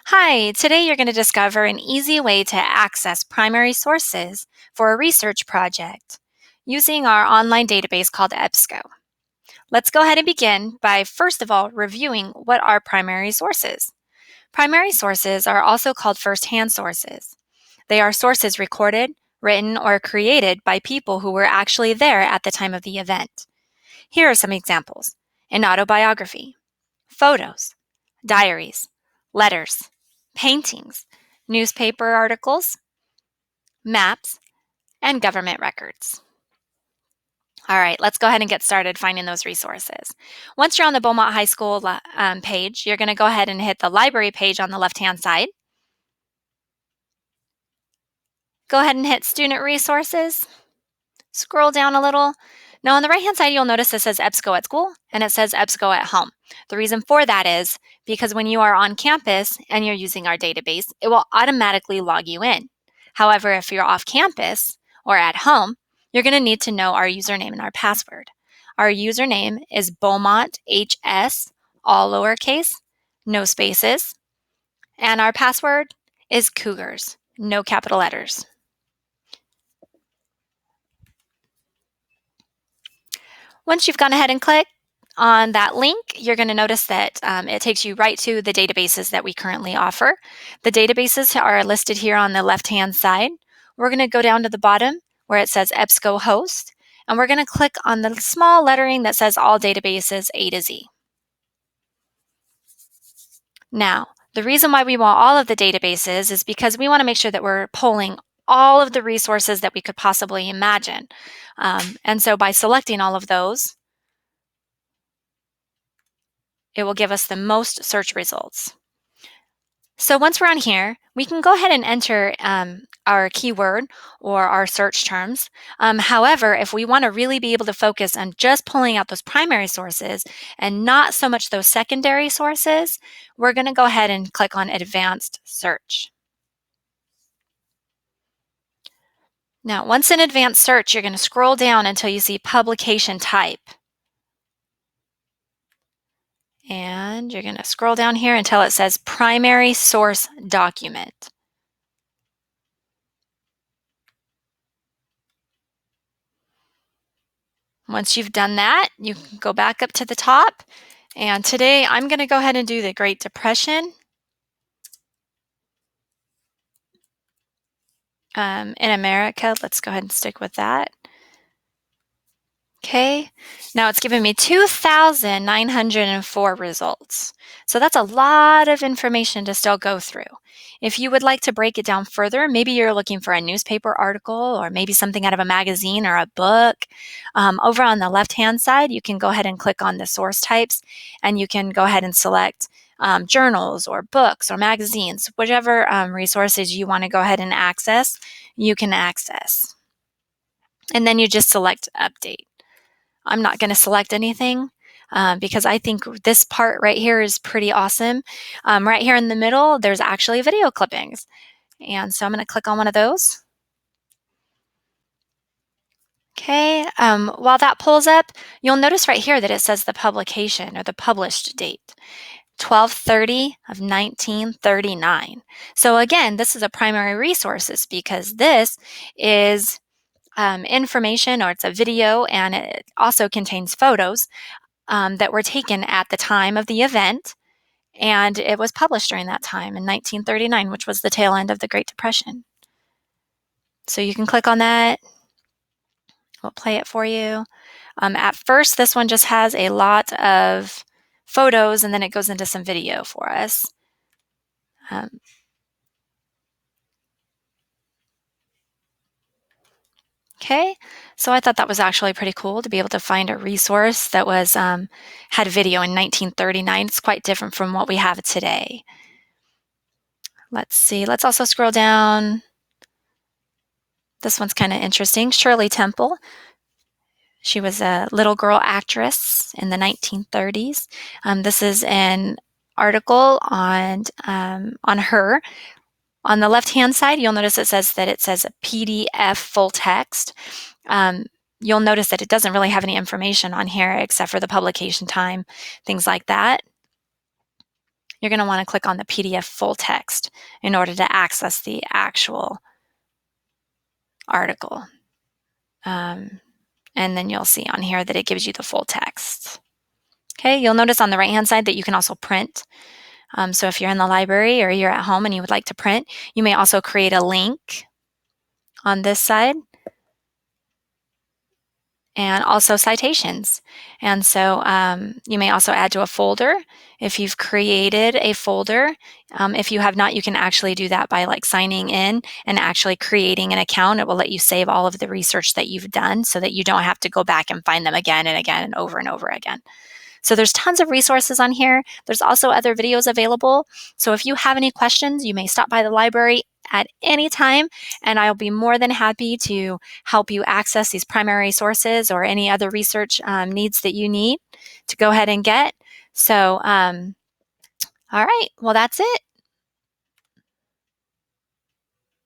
Hi, today you're going to discover an easy way to access primary sources for a research project using our online database called EBSCO. Let's go ahead and begin by first of all reviewing what are primary sources. Primary sources are also called first-hand sources. They are sources recorded, written, or created by people who were actually there at the time of the event. Here are some examples: an autobiography, photos, diaries, letters, paintings, newspaper articles, maps, and government records. All right, let's go ahead and get started finding those resources. Once you're on the Beaumont High School page, you're going to go ahead and hit the library page on the left-hand side. Go ahead and hit Student Resources. Scroll down a little. Now on the right-hand side, you'll notice it says EBSCO at school and it says EBSCO at home. The reason for that is because when you are on campus and you're using our database, it will automatically log you in. However, if you're off campus or at home, you're going to need to know our username and our password. Our username is Beaumont HS, all lowercase, no spaces, and our password is Cougars, no capital letters. Once you've gone ahead and clicked on that link, you're going to notice that it takes you right to the databases that we currently offer. The databases are listed here on the left-hand side. We're going to go down to the bottom where it says EBSCO host, and we're going to click on the small lettering that says all databases A to Z. Now, the reason why we want all of the databases is because we want to make sure that we're pulling all of the resources that we could possibly imagine. And so by selecting all of those, it will give us the most search results. So once we're on here, we can go ahead and enter our keyword or our search terms. However, if we want to really be able to focus on just pulling out those primary sources and not so much those secondary sources, we're going to go ahead and click on Advanced Search. Now, once in Advanced Search, you're going to scroll down until you see Publication Type. And you're going to scroll down here until it says Primary Source Document. Once you've done that, you can go back up to the top. And today I'm going to go ahead and do the Great Depression. In America, let's go ahead and stick with that. Okay, now it's given me 2,904 results. So that's a lot of information to still go through. If you would like to break it down further, maybe you're looking for a newspaper article or maybe something out of a magazine or a book. Over on the left-hand side, you can go ahead and click on the source types and you can go ahead and select journals or books or magazines, whichever resources you want to go ahead and access, you can access. And then you just select update. I'm not going to select anything because I think this part right here is pretty awesome. Right here in the middle, there's actually video clippings. And so I'm going to click on one of those. Okay, while that pulls up, you'll notice right here that it says the publication or the published date. 12/30 of 1939. So again, this is a primary resources because this is information, or it's a video, and it also contains photos that were taken at the time of the event, and it was published during that time in 1939, which was the tail end of the Great Depression. So you can click on that. We'll play it for you. At first, this one just has a lot of photos, and then it goes into some video for us. Okay, so I thought that was actually pretty cool to be able to find a resource that was had video in 1939. It's quite different from what we have today. Let's see. Let's also scroll down. This one's kind of interesting. Shirley Temple. She was a little girl actress in the 1930s. This is an article on her. On the left-hand side, you'll notice it says a PDF full text. You'll notice that it doesn't really have any information on here except for the publication time, things like that. you're going to want to click on the PDF full text in order to access the actual article. And then you'll see on here that it gives you the full text. Okay, you'll notice on the right-hand side that you can also print. So if you're in the library or you're at home and you would like to print, you may also create a link on this side, and also citations. And so you may also add to a folder if you've created a folder. If you have not, you can actually do that by signing in and actually creating an account. It will let you save all of the research that you've done so that you don't have to go back and find them again and again and over again. So there's tons of resources on here. There's also other videos available. So if you have any questions, you may stop by the library at any time, and I'll be more than happy to help you access these primary sources or any other research needs that you need to go ahead and get. So, all right, well, that's it.